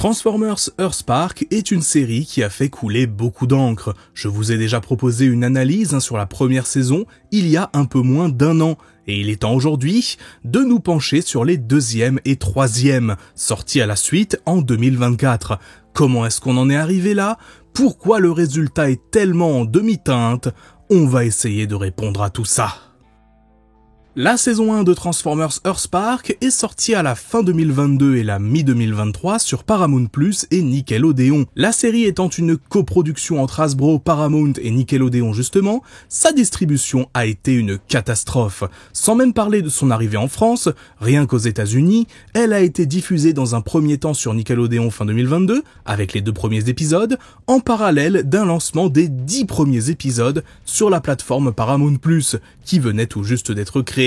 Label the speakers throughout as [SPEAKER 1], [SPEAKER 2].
[SPEAKER 1] Transformers Earthspark est une série qui a fait couler beaucoup d'encre. Je vous ai déjà proposé une analyse sur la première saison il y a un peu moins d'un an, et il est temps aujourd'hui de nous pencher sur les deuxième et troisième, sortis à la suite en 2024. Comment est-ce qu'on en est arrivé là? Pourquoi le résultat est tellement en demi-teinte? On va essayer de répondre à tout ça. La saison 1 de Transformers Earthspark est sortie à la fin 2022 et la mi-2023 sur Paramount+ et Nickelodeon. La série étant une coproduction entre Hasbro, Paramount et Nickelodeon justement, sa distribution a été une catastrophe. Sans même parler de son arrivée en France, rien qu'aux États-Unis, elle a été diffusée dans un premier temps sur Nickelodeon fin 2022, avec les 2 premiers épisodes, en parallèle d'un lancement des 10 premiers épisodes sur la plateforme Paramount+, qui venait tout juste d'être créée.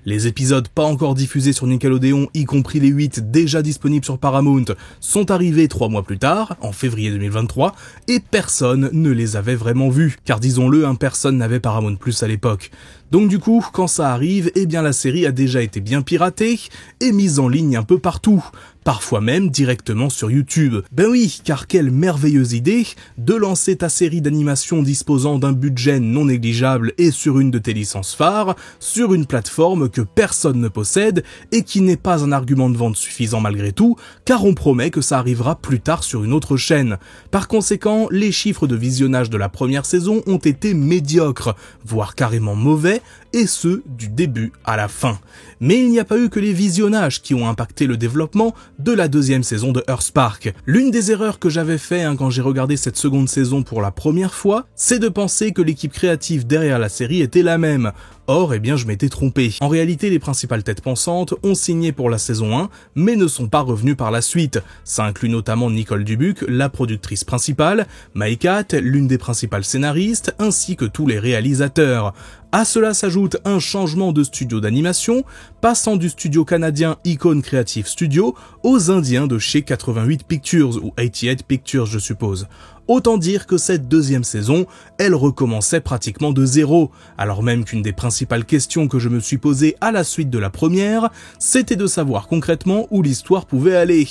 [SPEAKER 1] Les épisodes pas encore diffusés sur Nickelodeon, y compris les 8 déjà disponibles sur Paramount, sont arrivés 3 mois plus tard, en février 2023, et personne ne les avait vraiment vus, car disons-le, personne n'avait Paramount+ à l'époque. Donc du coup, quand ça arrive, eh bien la série a déjà été bien piratée et mise en ligne un peu partout, parfois même directement sur YouTube. Ben oui, car quelle merveilleuse idée de lancer ta série d'animation disposant d'un budget non négligeable et sur une de tes licences phares, sur une plateforme que personne ne possède et qui n'est pas un argument de vente suffisant malgré tout, car on promet que ça arrivera plus tard sur une autre chaîne. Par conséquent, les chiffres de visionnage de la première saison ont été médiocres, voire carrément mauvais, et ce, du début à la fin. Mais il n'y a pas eu que les visionnages qui ont impacté le développement de la deuxième saison de Earthspark. L'une des erreurs que j'avais fait quand j'ai regardé cette seconde saison pour la première fois, c'est de penser que l'équipe créative derrière la série était la même. Or, eh bien, je m'étais trompé. En réalité, les principales têtes pensantes ont signé pour la saison 1, mais ne sont pas revenues par la suite. Ça inclut notamment Nicole Dubuc, la productrice principale, Maikat, l'une des principales scénaristes, ainsi que tous les réalisateurs. À cela s'ajoute un changement de studio d'animation, passant du studio canadien Icon Creative Studio aux Indiens de chez 88 Pictures, ou 88 Pictures je suppose. Autant dire que cette deuxième saison, elle recommençait pratiquement de zéro, alors même qu'une des principales questions que je me suis posée à la suite de la première, c'était de savoir concrètement où l'histoire pouvait aller.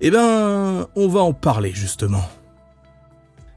[SPEAKER 1] Eh ben, on va en parler justement.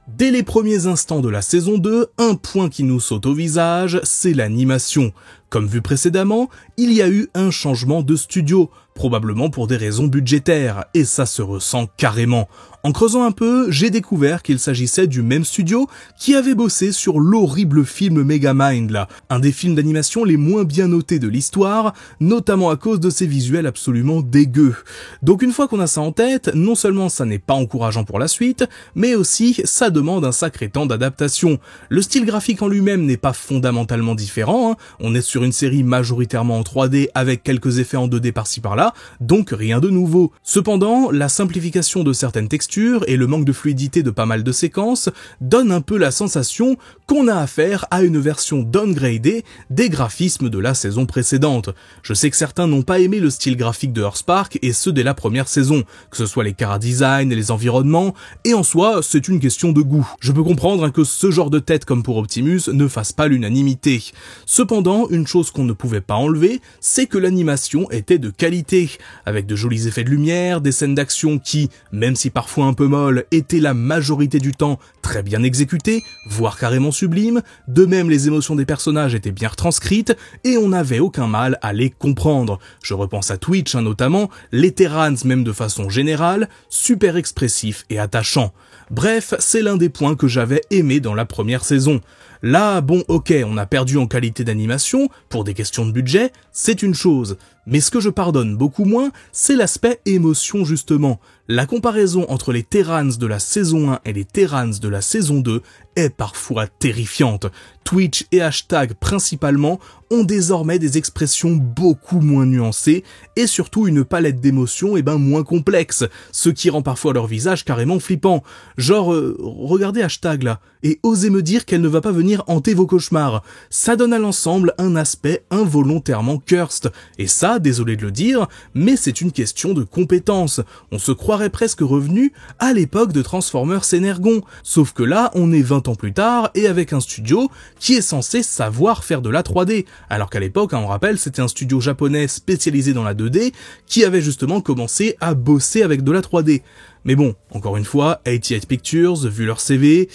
[SPEAKER 1] Dès les premiers instants de la saison 2, un point qui nous saute au visage, c'est l'animation. Comme vu précédemment, il y a eu un changement de studio, probablement pour des raisons budgétaires, et ça se ressent carrément. En creusant un peu, j'ai découvert qu'il s'agissait du même studio qui avait bossé sur l'horrible film Megamind là, un des films d'animation les moins bien notés de l'histoire, notamment à cause de ses visuels absolument dégueux. Donc une fois qu'on a ça en tête, non seulement ça n'est pas encourageant pour la suite, mais aussi ça demande un sacré temps d'adaptation. Le style graphique en lui-même n'est pas fondamentalement différent, on est sur une série majoritairement en 3D avec quelques effets en 2D par-ci par-là, donc rien de nouveau. Cependant, la simplification de certaines textures et le manque de fluidité de pas mal de séquences donnent un peu la sensation qu'on a affaire à une version downgradée des graphismes de la saison précédente. Je sais que certains n'ont pas aimé le style graphique de Earthspark et ceux dès la première saison, que ce soit les chara-design et les environnements, et en soi, c'est une question de goût. Je peux comprendre que ce genre de tête comme pour Optimus ne fasse pas l'unanimité. Cependant, une chose qu'on ne pouvait pas enlever, c'est que l'animation était de qualité, avec de jolis effets de lumière, des scènes d'action qui, même si parfois un peu molles, étaient la majorité du temps très bien exécutées, voire carrément sublimes, de même les émotions des personnages étaient bien retranscrites, et on n'avait aucun mal à les comprendre. Je repense à Twitch notamment, les Terrans même de façon générale, super expressifs et attachants. Bref, c'est l'un des points que j'avais aimé dans la première saison. Là, bon, ok, on a perdu en qualité d'animation, pour des questions de budget, c'est une chose. Mais ce que je pardonne beaucoup moins, c'est l'aspect émotion justement. La comparaison entre les Terrans de la saison 1 et les Terrans de la saison 2 est parfois terrifiante. Twitch et hashtag principalement ont désormais des expressions beaucoup moins nuancées et surtout une palette d'émotions moins complexe, ce qui rend parfois leur visage carrément flippant. Genre, regardez hashtag là, et osez me dire qu'elle ne va pas venir hanter vos cauchemars. Ça donne à l'ensemble un aspect involontairement cursed, et ça, désolé de le dire, mais c'est une question de compétence. On se croirait presque revenu à l'époque de Transformers Energon, sauf que là, on est 20 ans plus tard et avec un studio qui est censé savoir faire de la 3D, alors qu'à l'époque, on rappelle, c'était un studio japonais spécialisé dans la 2D qui avait justement commencé à bosser avec de la 3D. Mais bon, encore une fois, 88 Pictures, vu leur CV,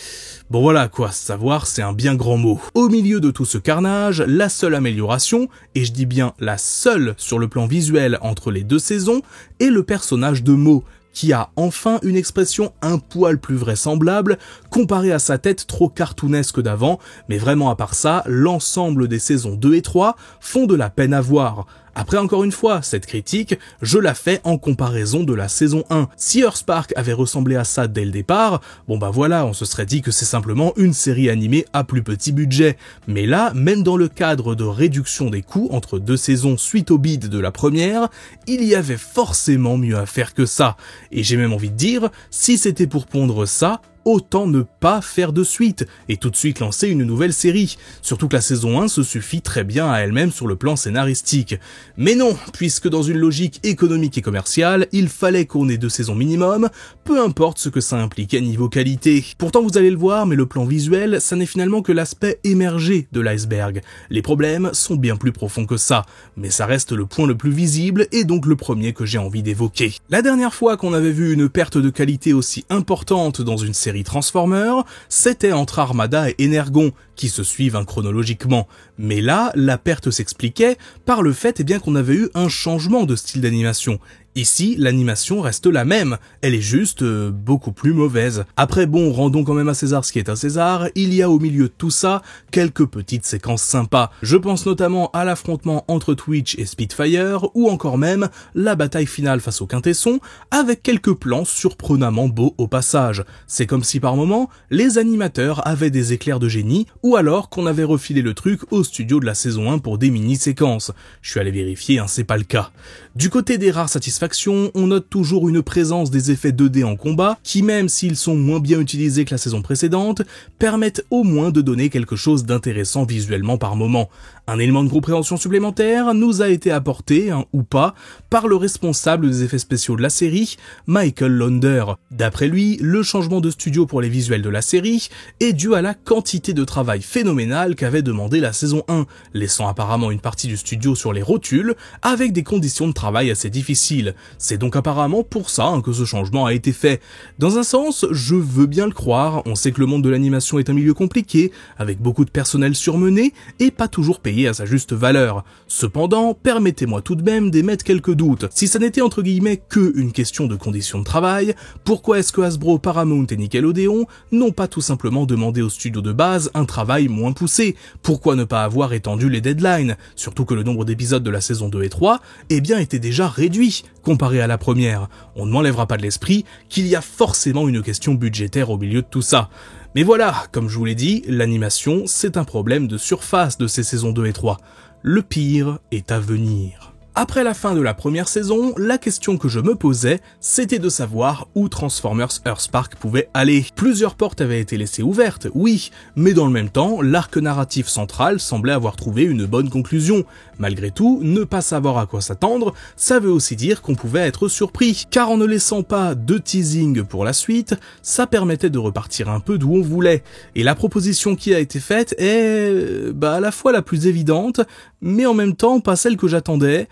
[SPEAKER 1] bon voilà quoi, savoir c'est un bien grand mot. Au milieu de tout ce carnage, la seule amélioration, et je dis bien la seule sur le plan visuel entre les deux saisons, est le personnage de Mo, qui a enfin une expression un poil plus vraisemblable comparée à sa tête trop cartoonesque d'avant, mais vraiment à part ça, l'ensemble des saisons 2 et 3 font de la peine à voir. Après encore une fois, cette critique, je la fais en comparaison de la saison 1. Si Earthspark avait ressemblé à ça dès le départ, bon bah voilà, on se serait dit que c'est simplement une série animée à plus petit budget. Mais là, même dans le cadre de réduction des coûts entre deux saisons suite au bid de la première, il y avait forcément mieux à faire que ça. Et j'ai même envie de dire, si c'était pour pondre ça, autant ne pas faire de suite, et tout de suite lancer une nouvelle série, surtout que la saison 1 se suffit très bien à elle-même sur le plan scénaristique. Mais non, puisque dans une logique économique et commerciale, il fallait qu'on ait 2 saisons minimum, peu importe ce que ça impliquait niveau qualité. Pourtant vous allez le voir, mais le plan visuel, ça n'est finalement que l'aspect émergé de l'iceberg. Les problèmes sont bien plus profonds que ça, mais ça reste le point le plus visible, et donc le premier que j'ai envie d'évoquer. La dernière fois qu'on avait vu une perte de qualité aussi importante dans une série Transformers, c'était entre Armada et Energon, qui se suivent chronologiquement. Mais là, la perte s'expliquait par le fait qu'on avait eu un changement de style d'animation. Ici, l'animation reste la même, elle est juste beaucoup plus mauvaise. Après bon, rendons quand même à César ce qui est à César, il y a au milieu de tout ça quelques petites séquences sympas. Je pense notamment à l'affrontement entre Twitch et Spitfire, ou encore même la bataille finale face au Quintesson, avec quelques plans surprenamment beaux au passage. C'est comme si par moment, les animateurs avaient des éclairs de génie, ou alors qu'on avait refilé le truc au studio de la saison 1 pour des mini-séquences. Je suis allé vérifier, c'est pas le cas. Du côté des rares satisfactions, on note toujours une présence des effets 2D en combat, qui même s'ils sont moins bien utilisés que la saison précédente, permettent au moins de donner quelque chose d'intéressant visuellement par moment. Un élément de compréhension supplémentaire nous a été apporté, ou pas, par le responsable des effets spéciaux de la série, Michael Launder. D'après lui, le changement de studio pour les visuels de la série est dû à la quantité de travail phénoménale qu'avait demandé la saison 1, laissant apparemment une partie du studio sur les rotules, avec des conditions de travail assez difficiles. C'est donc apparemment pour ça que ce changement a été fait. Dans un sens, je veux bien le croire, on sait que le monde de l'animation est un milieu compliqué, avec beaucoup de personnel surmené, et pas toujours payé à sa juste valeur. Cependant, permettez-moi tout de même d'émettre quelques doutes. Si ça n'était entre guillemets que une question de conditions de travail, pourquoi est-ce que Hasbro, Paramount et Nickelodeon n'ont pas tout simplement demandé au studio de base un travail moins poussé? Pourquoi ne pas avoir étendu les deadlines? Surtout que le nombre d'épisodes de la saison 2 et 3, était déjà réduit comparé à la première. On ne m'enlèvera pas de l'esprit qu'il y a forcément une question budgétaire au milieu de tout ça. Mais voilà, comme je vous l'ai dit, l'animation, c'est un problème de surface de ces saisons 2 et 3. Le pire est à venir. Après la fin de la première saison, la question que je me posais, c'était de savoir où Transformers Earthspark pouvait aller. Plusieurs portes avaient été laissées ouvertes, oui, mais dans le même temps, l'arc narratif central semblait avoir trouvé une bonne conclusion. Malgré tout, ne pas savoir à quoi s'attendre, ça veut aussi dire qu'on pouvait être surpris, car en ne laissant pas de teasing pour la suite, ça permettait de repartir un peu d'où on voulait. Et la proposition qui a été faite est, à la fois la plus évidente, mais en même temps pas celle que j'attendais,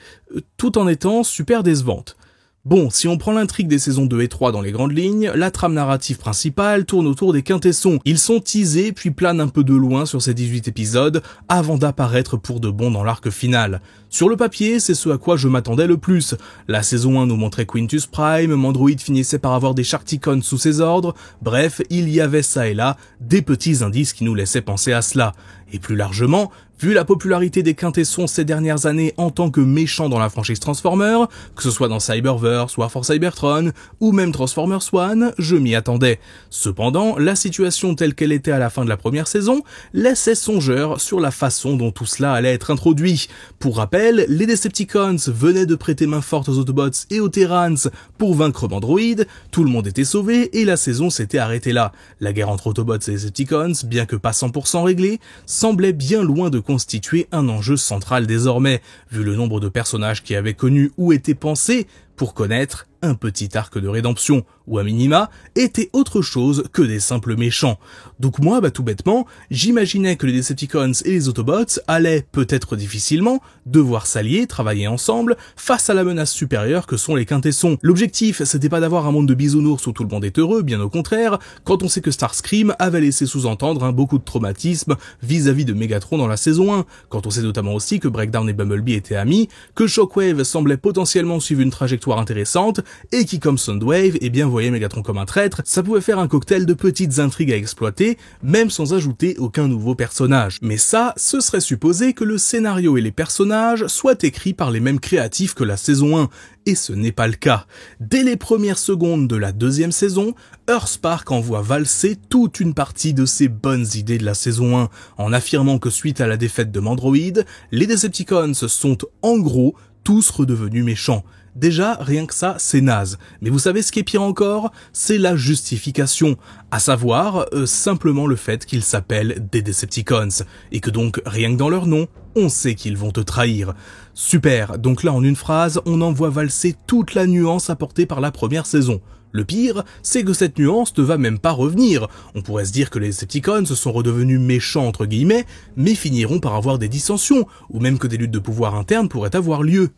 [SPEAKER 1] tout en étant super décevante. Bon, si on prend l'intrigue des saisons 2 et 3 dans les grandes lignes, la trame narrative principale tourne autour des Quintessons. Ils sont teasés puis planent un peu de loin sur ces 18 épisodes avant d'apparaître pour de bon dans l'arc final. Sur le papier, c'est ce à quoi je m'attendais le plus. La saison 1 nous montrait Quintus Prime, Mandroid finissait par avoir des Sharkticons sous ses ordres, bref, il y avait ça et là des petits indices qui nous laissaient penser à cela. Et plus largement, vu la popularité des Quintessons ces dernières années en tant que méchants dans la franchise Transformers, que ce soit dans Cyberverse, War for Cybertron, ou même Transformers One, je m'y attendais. Cependant, la situation telle qu'elle était à la fin de la première saison laissait songeur sur la façon dont tout cela allait être introduit. Pour rappel, les Decepticons venaient de prêter main forte aux Autobots et aux Terrans pour vaincre Mandroid, tout le monde était sauvé et la saison s'était arrêtée là. La guerre entre Autobots et Decepticons, bien que pas 100% réglée, semblait bien loin de constituer un enjeu central désormais, vu le nombre de personnages qui avaient connu ou été pensés pour connaître un petit arc de rédemption, ou à minima, étaient autre chose que des simples méchants. Donc moi, tout bêtement, j'imaginais que les Decepticons et les Autobots allaient, peut-être difficilement, devoir s'allier, travailler ensemble, face à la menace supérieure que sont les Quintessons. L'objectif, c'était pas d'avoir un monde de bisounours où tout le monde est heureux, bien au contraire, quand on sait que Starscream avait laissé sous-entendre beaucoup de traumatisme vis-à-vis de Megatron dans la saison 1, quand on sait notamment aussi que Breakdown et Bumblebee étaient amis, que Shockwave semblait potentiellement suivre une trajectoire intéressante, et qui comme Soundwave, voyait Megatron comme un traître, ça pouvait faire un cocktail de petites intrigues à exploiter, même sans ajouter aucun nouveau personnage. Mais ça, ce serait supposer que le scénario et les personnages soient écrits par les mêmes créatifs que la saison 1, et ce n'est pas le cas. Dès les premières secondes de la deuxième saison, Earthspark envoie valser toute une partie de ses bonnes idées de la saison 1, en affirmant que suite à la défaite de Mandroid, les Decepticons sont en gros tous redevenus méchants. Déjà, rien que ça, c'est naze. Mais vous savez ce qui est pire encore? C'est la justification. À savoir, simplement le fait qu'ils s'appellent des Decepticons. Et que donc, rien que dans leur nom, on sait qu'ils vont te trahir. Super, donc là en une phrase, on en voit valser toute la nuance apportée par la première saison. Le pire, c'est que cette nuance ne va même pas revenir. On pourrait se dire que les Decepticons sont redevenus méchants entre guillemets, mais finiront par avoir des dissensions, ou même que des luttes de pouvoir internes pourraient avoir lieu.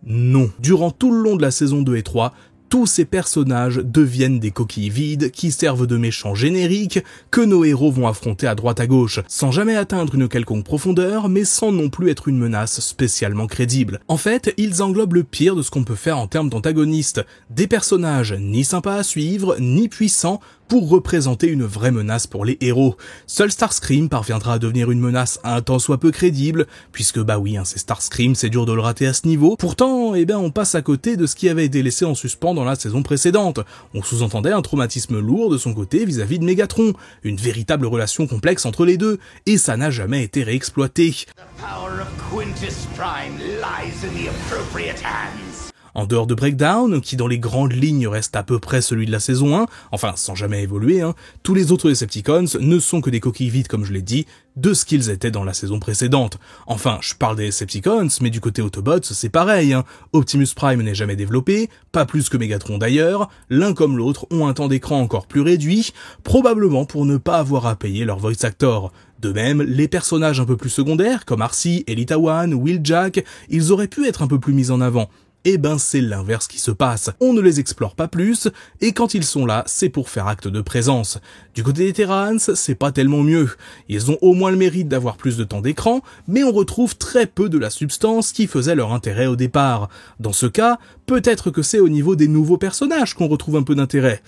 [SPEAKER 1] Non. Durant tout le long de la saison 2 et 3, tous ces personnages deviennent des coquilles vides qui servent de méchants génériques que nos héros vont affronter à droite à gauche, sans jamais atteindre une quelconque profondeur, mais sans non plus être une menace spécialement crédible. En fait, ils englobent le pire de ce qu'on peut faire en termes d'antagonistes, des personnages ni sympas à suivre, ni puissants, pour représenter une vraie menace pour les héros. Seul Starscream parviendra à devenir une menace un tant soit peu crédible, puisque c'est Starscream, c'est dur de le rater à ce niveau. Pourtant, on passe à côté de ce qui avait été laissé en suspens dans la saison précédente. On sous-entendait un traumatisme lourd de son côté vis-à-vis de Megatron, une véritable relation complexe entre les deux, et ça n'a jamais été réexploité. En dehors de Breakdown, qui dans les grandes lignes reste à peu près celui de la saison 1, enfin sans jamais évoluer, tous les autres Decepticons ne sont que des coquilles vides comme je l'ai dit, de ce qu'ils étaient dans la saison précédente. Enfin, je parle des Decepticons, mais du côté Autobots, c'est pareil, Optimus Prime n'est jamais développé, pas plus que Megatron d'ailleurs, l'un comme l'autre ont un temps d'écran encore plus réduit, probablement pour ne pas avoir à payer leur voice actor. De même, les personnages un peu plus secondaires, comme Arcee, Elita One, Wheeljack, ils auraient pu être un peu plus mis en avant. C'est l'inverse qui se passe. On ne les explore pas plus, et quand ils sont là, c'est pour faire acte de présence. Du côté des Terrans, c'est pas tellement mieux. Ils ont au moins le mérite d'avoir plus de temps d'écran, mais on retrouve très peu de la substance qui faisait leur intérêt au départ. Dans ce cas, peut-être que c'est au niveau des nouveaux personnages qu'on retrouve un peu d'intérêt.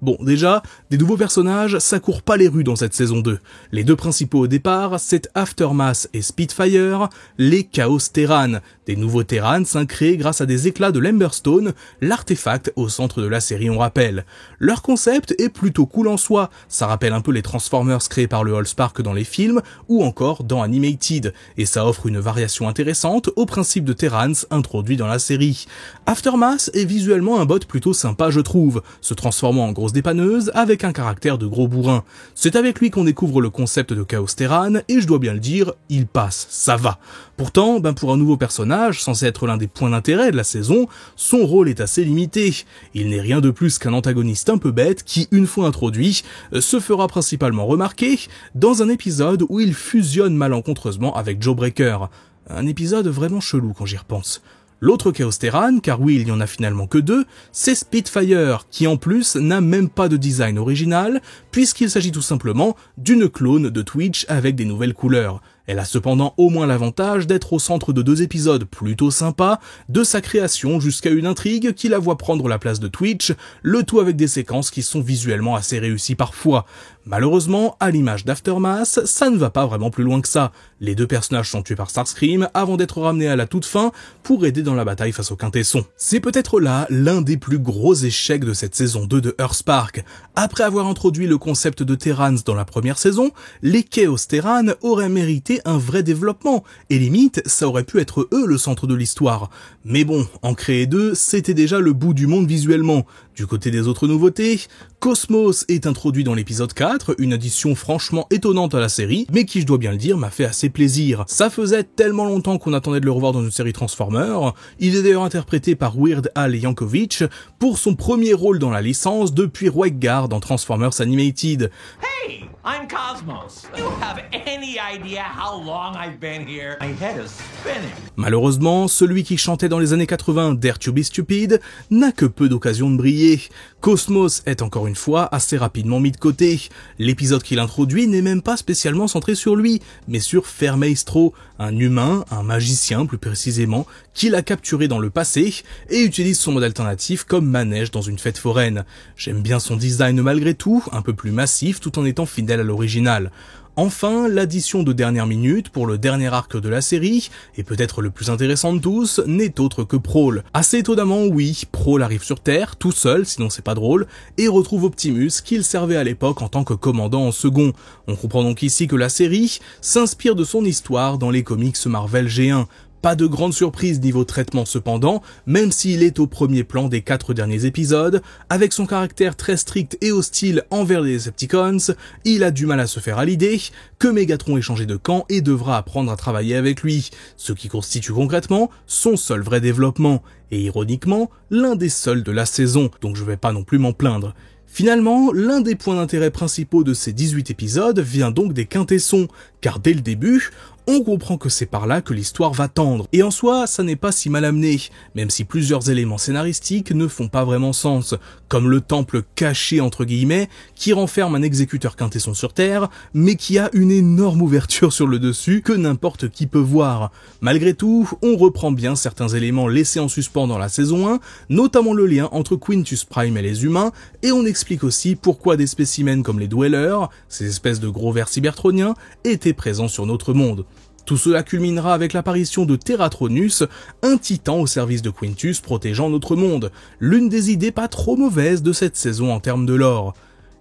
[SPEAKER 1] Bon, déjà, des nouveaux personnages, ça court pas les rues dans cette saison 2. Les deux principaux au départ, c'est Aftermath et Spitfire, les Chaos Terrans, des nouveaux Terrans créés grâce à des éclats de l'Emberstone, l'artefact au centre de la série on rappelle. Leur concept est plutôt cool en soi, ça rappelle un peu les Transformers créés par le Allspark dans les films, ou encore dans Animated, et ça offre une variation intéressante au principe de Terrans introduit dans la série. Aftermath est visuellement un bot plutôt sympa je trouve, se transformant en grosse dépanneuse avec un caractère de gros bourrin. C'est avec lui qu'on découvre le concept de Chaos Terran et je dois bien le dire, il passe, ça va. Pourtant, pour un nouveau personnage, censé être l'un des points d'intérêt de la saison, son rôle est assez limité. Il n'est rien de plus qu'un antagoniste un peu bête qui, une fois introduit, se fera principalement remarquer dans un épisode où il fusionne malencontreusement avec Joe Breaker. Un épisode vraiment chelou quand j'y repense. L'autre Chaos Terran, car oui, il n'y en a finalement que deux, c'est Spitfire, qui en plus n'a même pas de design original, puisqu'il s'agit tout simplement d'une clone de Twitch avec des nouvelles couleurs. Elle a cependant au moins l'avantage d'être au centre de deux épisodes plutôt sympas, de sa création jusqu'à une intrigue qui la voit prendre la place de Twitch, le tout avec des séquences qui sont visuellement assez réussies parfois. Malheureusement, à l'image d'Aftermath, ça ne va pas vraiment plus loin que ça. Les deux personnages sont tués par Starscream avant d'être ramenés à la toute fin pour aider dans la bataille face aux Quintessons. C'est peut-être là l'un des plus gros échecs de cette saison 2 de Earthspark. Après avoir introduit le concept de Terrans dans la première saison, les Chaos Terrans auraient mérité été un vrai développement, et limite, ça aurait pu être eux le centre de l'histoire. Mais bon, en créer deux, c'était déjà le bout du monde visuellement. Du côté des autres nouveautés, Cosmos est introduit dans l'épisode 4, une addition franchement étonnante à la série, mais qui, je dois bien le dire, m'a fait assez plaisir. Ça faisait tellement longtemps qu'on attendait de le revoir dans une série Transformers. Il est d'ailleurs interprété par Weird Al Yankovic pour son premier rôle dans la licence depuis Wreck-Gar dans Transformers Animated.
[SPEAKER 2] Hey, I'm Cosmos. You have any idea how long I've been here? My head is spinning.
[SPEAKER 1] Malheureusement, celui qui chantait dans les années 80 Dare to Be Stupid n'a que peu d'occasions de briller. Cosmos est encore une fois assez rapidement mis de côté. L'épisode qu'il introduit n'est même pas spécialement centré sur lui, mais sur Fairmaestro, un humain, un magicien plus précisément, qu'il a capturé dans le passé et utilise son mode alternatif comme manège dans une fête foraine. J'aime bien son design malgré tout, un peu plus massif tout en étant fidèle à l'original. Enfin, l'addition de dernière minute pour le dernier arc de la série, et peut-être le plus intéressant de tous, n'est autre que Prowl. Assez étonnamment, oui, Prowl arrive sur Terre, tout seul, sinon c'est pas drôle, et retrouve Optimus, qu'il servait à l'époque en tant que commandant en second. On comprend donc ici que la série s'inspire de son histoire dans les comics Marvel G1. Pas de grande surprise niveau traitement cependant, même s'il est au premier plan des 4 derniers épisodes, avec son caractère très strict et hostile envers les Decepticons, il a du mal à se faire à l'idée que Megatron ait changé de camp et devra apprendre à travailler avec lui, ce qui constitue concrètement son seul vrai développement, et ironiquement, l'un des seuls de la saison, donc je vais pas non plus m'en plaindre. Finalement, l'un des points d'intérêt principaux de ces 18 épisodes vient donc des quintessons, car dès le début, on comprend que c'est par là que l'histoire va tendre. Et en soi, ça n'est pas si mal amené, même si plusieurs éléments scénaristiques ne font pas vraiment sens, comme le temple caché entre guillemets, qui renferme un exécuteur quintesson sur Terre, mais qui a une énorme ouverture sur le dessus que n'importe qui peut voir. Malgré tout, on reprend bien certains éléments laissés en suspens dans la saison 1, notamment le lien entre Quintus Prime et les humains, et on explique aussi pourquoi des spécimens comme les Dwellers, ces espèces de gros vers cybertroniens, étaient présents sur notre monde. Tout cela culminera avec l'apparition de Terratronus, un titan au service de Quintus protégeant notre monde, l'une des idées pas trop mauvaises de cette saison en termes de lore.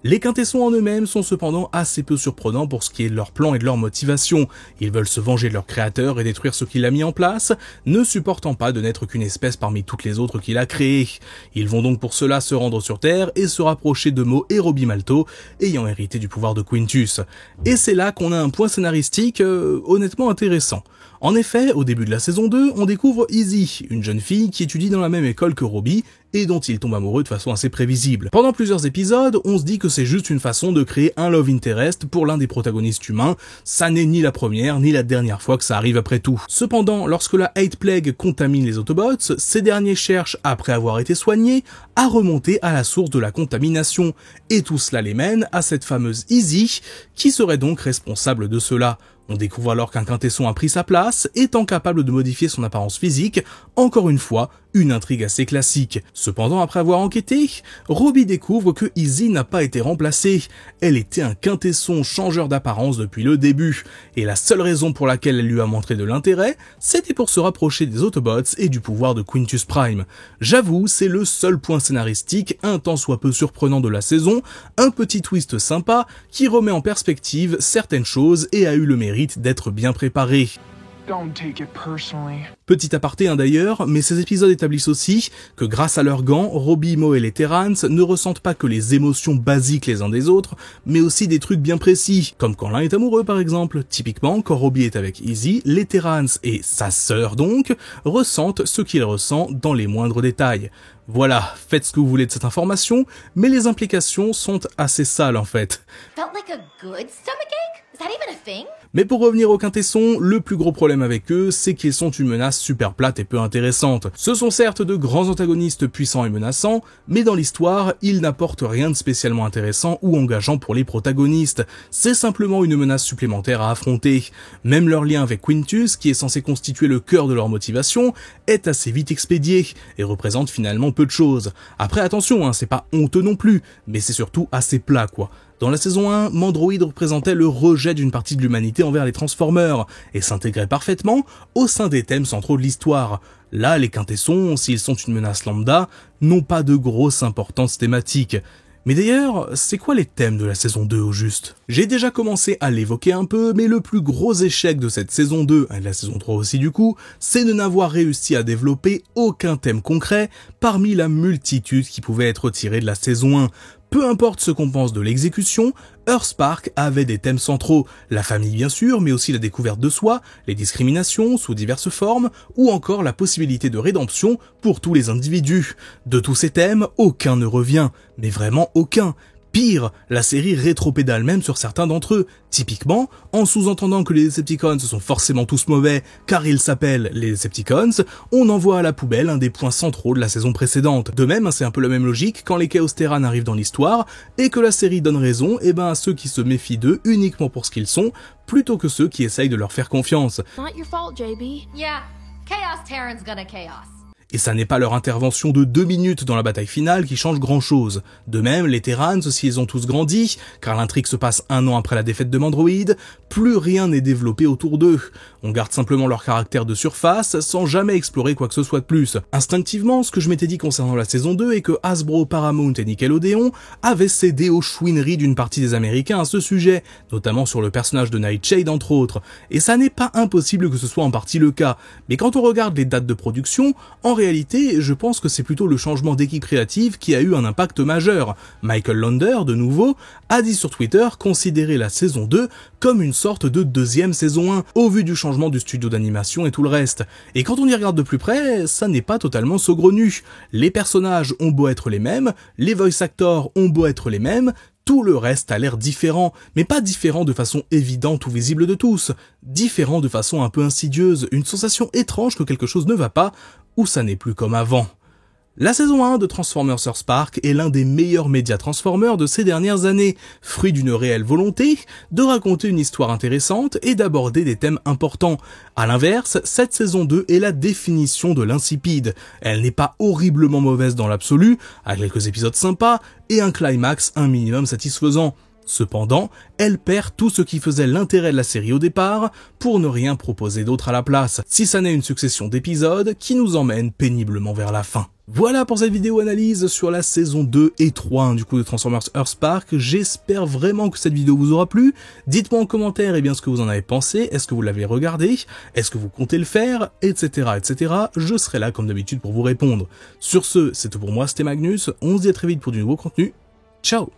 [SPEAKER 1] Les quintessons en eux-mêmes sont cependant assez peu surprenants pour ce qui est de leur plan et de leur motivation. Ils veulent se venger de leur créateur et détruire ce qu'il a mis en place, ne supportant pas de n'être qu'une espèce parmi toutes les autres qu'il a créées. Ils vont donc pour cela se rendre sur Terre et se rapprocher de Mo et Robbie Malto, ayant hérité du pouvoir de Quintus. Et c'est là qu'on a un point scénaristique honnêtement intéressant. En effet, au début de la saison 2, on découvre Izzy, une jeune fille qui étudie dans la même école que Robbie, et dont il tombe amoureux de façon assez prévisible. Pendant plusieurs épisodes, on se dit que c'est juste une façon de créer un love interest pour l'un des protagonistes humains, ça n'est ni la première ni la dernière fois que ça arrive après tout. Cependant, lorsque la Hate Plague contamine les Autobots, ces derniers cherchent, après avoir été soignés, à remonter à la source de la contamination, et tout cela les mène à cette fameuse Izzy, qui serait donc responsable de cela. On découvre alors qu'un quintesson a pris sa place, étant capable de modifier son apparence physique, encore une fois, une intrigue assez classique. Cependant, après avoir enquêté, Robbie découvre que Izzy n'a pas été remplacée. Elle était un quintesson changeur d'apparence depuis le début, et la seule raison pour laquelle elle lui a montré de l'intérêt, c'était pour se rapprocher des Autobots et du pouvoir de Quintus Prime. J'avoue, c'est le seul point scénaristique, un tant soit peu surprenant de la saison, un petit twist sympa qui remet en perspective certaines choses et a eu le mérite d'être bien préparé.
[SPEAKER 3] Don't take it personally.
[SPEAKER 1] Petit aparté d'ailleurs, mais ces épisodes établissent aussi que grâce à leurs gants, Robbie, Mo et les Terrans ne ressentent pas que les émotions basiques les uns des autres, mais aussi des trucs bien précis, comme quand l'un est amoureux par exemple. Typiquement, quand Robbie est avec Izzy, les Terrans, et sa sœur donc, ressentent ce qu'il ressent dans les moindres détails. Voilà, faites ce que vous voulez de cette information, mais les implications sont assez sales en fait.
[SPEAKER 4] Felt like a good stomachache? Is that even a thing?
[SPEAKER 1] Mais pour revenir aux quintessons, le plus gros problème avec eux, c'est qu'ils sont une menace super plate et peu intéressante. Ce sont certes de grands antagonistes puissants et menaçants, mais dans l'histoire, ils n'apportent rien de spécialement intéressant ou engageant pour les protagonistes. C'est simplement une menace supplémentaire à affronter. Même leur lien avec Quintus, qui est censé constituer le cœur de leur motivation, est assez vite expédié, et représente finalement peu de choses. Après attention, c'est pas honteux non plus, mais c'est surtout assez plat quoi. Dans la saison 1, Mandroid représentait le rejet d'une partie de l'humanité envers les Transformers, et s'intégrait parfaitement au sein des thèmes centraux de l'histoire. Là, les quintessons, s'ils sont une menace lambda, n'ont pas de grosse importance thématique. Mais d'ailleurs, c'est quoi les thèmes de la saison 2 au juste? J'ai déjà commencé à l'évoquer un peu, mais le plus gros échec de cette saison 2, et de la saison 3 aussi du coup, c'est de n'avoir réussi à développer aucun thème concret parmi la multitude qui pouvait être tirée de la saison 1. Peu importe ce qu'on pense de l'exécution, EarthSpark avait des thèmes centraux, la famille bien sûr, mais aussi la découverte de soi, les discriminations sous diverses formes, ou encore la possibilité de rédemption pour tous les individus. De tous ces thèmes, aucun ne revient, mais vraiment aucun. Pire, la série rétropédale même sur certains d'entre eux, typiquement en sous-entendant que les Decepticons sont forcément tous mauvais car ils s'appellent les Decepticons, on envoie à la poubelle un des points centraux de la saison précédente. De même, c'est un peu la même logique quand les Chaos Terran arrivent dans l'histoire et que la série donne raison à ceux qui se méfient d'eux uniquement pour ce qu'ils sont, plutôt que ceux qui essayent de leur faire confiance.
[SPEAKER 4] Not your fault, JB. Yeah, Chaos Terran's gonna chaos.
[SPEAKER 1] Et ça n'est pas leur intervention de 2 minutes dans la bataille finale qui change grand chose. De même, les Terrans, s'ils ont tous grandi, car l'intrigue se passe 1 an après la défaite de Mandroid, plus rien n'est développé autour d'eux. On garde simplement leur caractère de surface, sans jamais explorer quoi que ce soit de plus. Instinctivement, ce que je m'étais dit concernant la saison 2 est que Hasbro, Paramount et Nickelodeon avaient cédé aux chouineries d'une partie des Américains à ce sujet, notamment sur le personnage de Nightshade entre autres. Et ça n'est pas impossible que ce soit en partie le cas. Mais quand on regarde les dates de production, en réalité, je pense que c'est plutôt le changement d'équipe créative qui a eu un impact majeur. Michael Launder, de nouveau, a dit sur Twitter considérer la saison 2 comme une sorte de deuxième saison 1, au vu du changement du studio d'animation et tout le reste. Et quand on y regarde de plus près, ça n'est pas totalement saugrenu. Les personnages ont beau être les mêmes, les voice actors ont beau être les mêmes, tout le reste a l'air différent, mais pas différent de façon évidente ou visible de tous, différent de façon un peu insidieuse, une sensation étrange que quelque chose ne va pas, ou ça n'est plus comme avant. La saison 1 de Transformers EarthSpark est l'un des meilleurs médias Transformers de ces dernières années, fruit d'une réelle volonté de raconter une histoire intéressante et d'aborder des thèmes importants. À l'inverse, cette saison 2 est la définition de l'insipide. Elle n'est pas horriblement mauvaise dans l'absolu, avec quelques épisodes sympas et un climax un minimum satisfaisant. Cependant, elle perd tout ce qui faisait l'intérêt de la série au départ pour ne rien proposer d'autre à la place, si ça n'est une succession d'épisodes qui nous emmène péniblement vers la fin. Voilà pour cette vidéo analyse sur la saison 2 et 3 du coup de Transformers EarthSpark. J'espère vraiment que cette vidéo vous aura plu. Dites-moi en commentaire ce que vous en avez pensé, est-ce que vous l'avez regardé, est-ce que vous comptez le faire, etc. Je serai là comme d'habitude pour vous répondre. Sur ce, c'est tout pour moi, c'était Magnus, on se dit à très vite pour du nouveau contenu. Ciao!